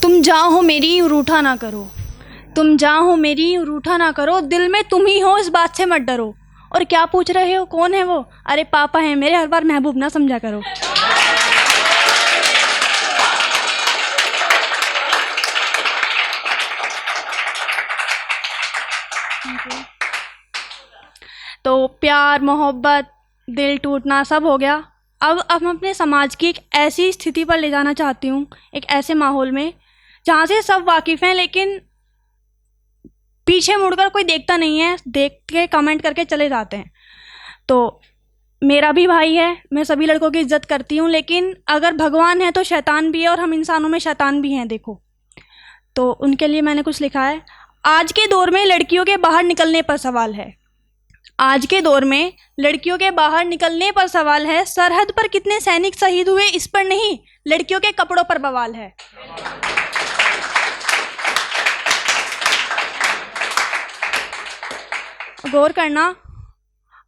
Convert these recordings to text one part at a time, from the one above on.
तुम जहाँ हो मेरी रूठा ना करो, तुम जहाँ हो मेरी रूठा ना करो, दिल में तुम ही हो इस बात से मत डरो। और क्या पूछ रहे हो कौन है वो? अरे पापा है मेरे, हर बार महबूब ना समझा करो। तो प्यार मोहब्बत दिल टूटना सब हो गया। अब हम अपने समाज की एक ऐसी स्थिति पर ले जाना चाहती हूँ, एक ऐसे माहौल में जहाँ से सब वाकिफ़ हैं लेकिन पीछे मुड़कर कोई देखता नहीं है, देख के कमेंट करके चले जाते हैं। तो मेरा भी भाई है, मैं सभी लड़कों की इज्जत करती हूँ, लेकिन अगर भगवान है तो शैतान भी है और हम इंसानों में शैतान भी हैं। देखो, तो उनके लिए मैंने कुछ लिखा है। आज के दौर में लड़कियों के बाहर निकलने पर सवाल है, आज के दौर में लड़कियों के बाहर निकलने पर सवाल है। सरहद पर कितने सैनिक शहीद हुए इस पर नहीं, लड़कियों के कपड़ों पर बवाल है। गौर करना,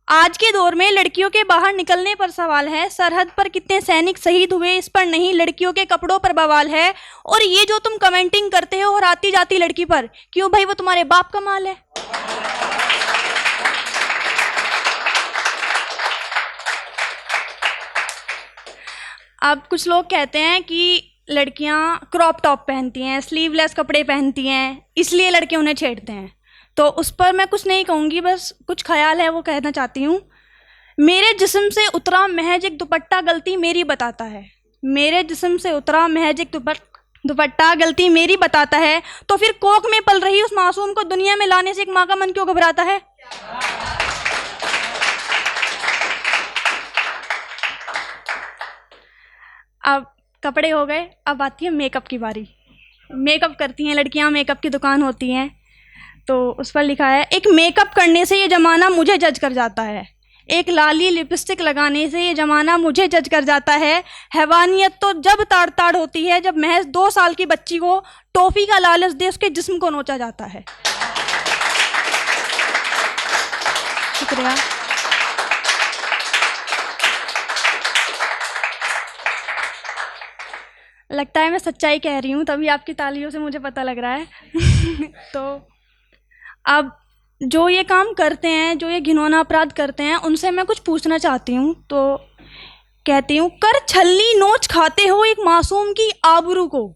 आज के दौर में लड़कियों के बाहर निकलने पर सवाल है। सरहद पर कितने सैनिक शहीद हुए इस पर नहीं, लड़कियों के कपड़ों पर बवाल है। और ये जो तुम कमेंटिंग करते हो और आती जाती लड़की पर, क्यों भाई वो तुम्हारे बाप का माल है? अब कुछ लोग कहते हैं कि लड़कियां क्रॉप टॉप पहनती हैं, स्लीवलेस कपड़े पहनती हैं, इसलिए लड़के उन्हें छेड़ते हैं। तो उस पर मैं कुछ नहीं कहूँगी, बस कुछ ख्याल है वो कहना चाहती हूँ। मेरे जिस्म से उतरा महज एक दुपट्टा गलती मेरी बताता है, मेरे जिस्म से उतरा महज एक दुपट्टा गलती मेरी बताता है। तो फिर कोख में पल रही उस मासूम को दुनिया में लाने से एक माँ का मन क्यों घबराता है? अब कपड़े हो गए, अब आती है मेकअप की बारी। मेकअप करती हैं लड़कियां, मेकअप की दुकान होती हैं, तो उस पर लिखा है, एक मेकअप करने से ये ज़माना मुझे जज कर जाता है, एक लाली लिपस्टिक लगाने से ये ज़माना मुझे जज कर जाता है। हैवानियत तो जब ताड़ ताड़ होती है, जब महज 2 साल की बच्ची को टॉफ़ी का लालच दे उसके जिस्म को नोचा जाता है। शुक्रिया। लगता है मैं सच्चाई कह रही हूँ, तभी आपकी तालियों से मुझे पता लग रहा है। तो अब जो ये काम करते हैं, जो ये घिनौना अपराध करते हैं, उनसे मैं कुछ पूछना चाहती हूँ। तो कहती हूँ, कर छलनी नोच खाते हो एक मासूम की आबरू को,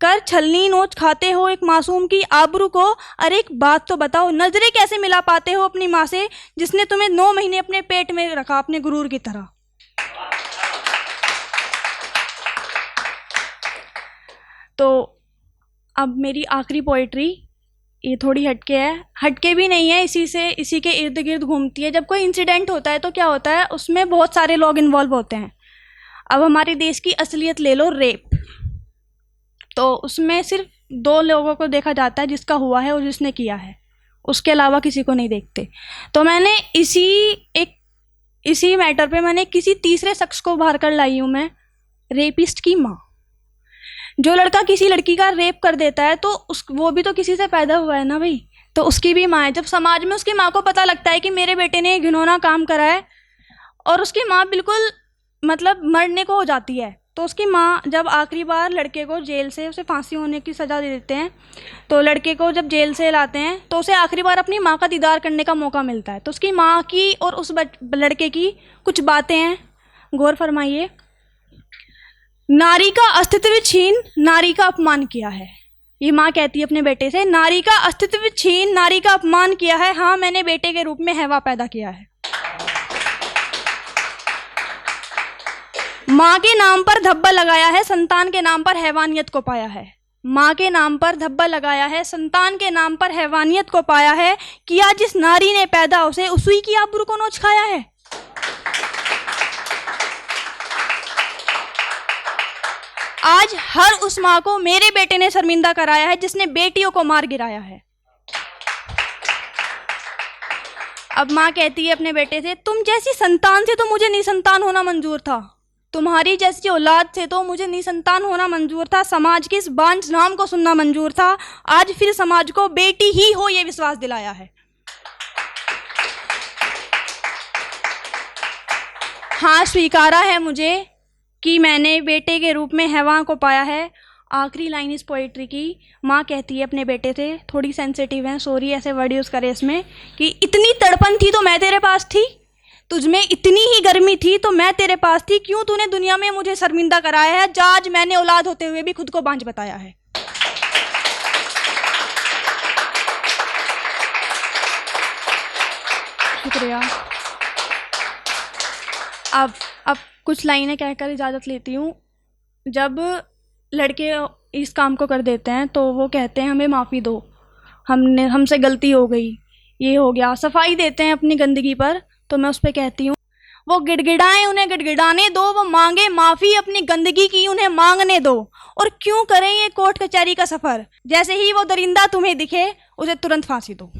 कर छलनी नोच खाते हो एक मासूम की आबरू को। अरे एक बात तो बताओ, नजरें कैसे मिला पाते हो अपनी माँ से जिसने तुम्हें 9 महीने अपने पेट में रखा अपने गुरूर की तरह? तो अब मेरी आखिरी पोइट्री, ये थोड़ी हटके है, हटके भी नहीं है, इसी के इर्द गिर्द घूमती है। जब कोई इंसिडेंट होता है तो क्या होता है, उसमें बहुत सारे लोग इन्वॉल्व होते हैं। अब हमारे देश की असलियत ले लो, रेप। तो उसमें सिर्फ 2 लोगों को देखा जाता है, जिसका हुआ है और जिसने किया है, उसके अलावा किसी को नहीं देखते। तो मैंने इसी मैटर पे मैंने किसी तीसरे शख्स को बाहर कर लाई हूँ मैं, रेपिस्ट की माँ। जो लड़का किसी लड़की का रेप कर देता है तो वो भी तो किसी से पैदा हुआ है ना भाई, तो उसकी भी माँ है। जब समाज में उसकी माँ को पता लगता है कि मेरे बेटे ने घिनौना काम करा है, और उसकी माँ बिल्कुल मतलब मरने को हो जाती है, तो उसकी माँ जब आखिरी बार लड़के को जेल से, उसे फांसी होने की सज़ा दे देते हैं, तो लड़के को जब जेल से लाते हैं तो उसे आखिरी बार अपनी माँ का दीदार करने का मौका मिलता है। तो उसकी माँ की और उस लड़के की कुछ बातें हैं, गौर फरमाइए। नारी का अस्तित्व छीन, नारी का अपमान किया है। ये माँ कहती है अपने बेटे से, नारी का अस्तित्व छीन, नारी का अपमान किया है। हाँ, मैंने बेटे के रूप में हैवा पैदा किया है। माँ के नाम पर धब्बा लगाया है, संतान के नाम पर हैवानियत को पाया है। माँ के नाम पर धब्बा लगाया है, संतान के नाम पर हैवानियत को पाया है। किया जिस नारी ने पैदा उसे, उसी की आबरू को नोच खाया है। आज हर उस माँ को मेरे बेटे ने शर्मिंदा कराया है जिसने बेटियों को मार गिराया है। अब माँ कहती है अपने बेटे से, तुम जैसी संतान से तो मुझे निसंतान होना मंजूर था, तुम्हारी जैसी औलाद से तो मुझे निसंतान होना मंजूर था, समाज के इस बांझ नाम को सुनना मंजूर था। आज फिर समाज को बेटी ही हो ये विश्वास दिलाया है। हाँ, स्वीकारा है मुझे कि मैंने बेटे के रूप में हैवान को पाया है। आखिरी लाइन इस पोइट्री की, माँ कहती है अपने बेटे से, थोड़ी सेंसिटिव है, सॉरी ऐसे वर्ड यूज़ करे इसमें, कि इतनी तड़पन थी तो मैं तेरे पास थी, तुझमें इतनी ही गर्मी थी तो मैं तेरे पास थी, क्यों तूने दुनिया में मुझे शर्मिंदा कराया है, आज मैंने औलाद होते हुए भी खुद को बांझ बताया है। शुक्रिया। अब कुछ लाइनें कहकर इजाज़त लेती हूँ। जब लड़के इस काम को कर देते हैं तो वो कहते हैं हमें माफ़ी दो, हमसे गलती हो गई, ये हो गया, सफाई देते हैं अपनी गंदगी पर, तो मैं उस पर कहती हूँ वो गिड़गिड़ाएं उन्हें गिड़गिड़ाने दो, वो मांगे माफ़ी अपनी गंदगी की उन्हें मांगने दो, और क्यों करें ये कोर्ट कचहरी का सफ़र, जैसे ही वो दरिंदा तुम्हें दिखे उसे तुरंत फांसी दो।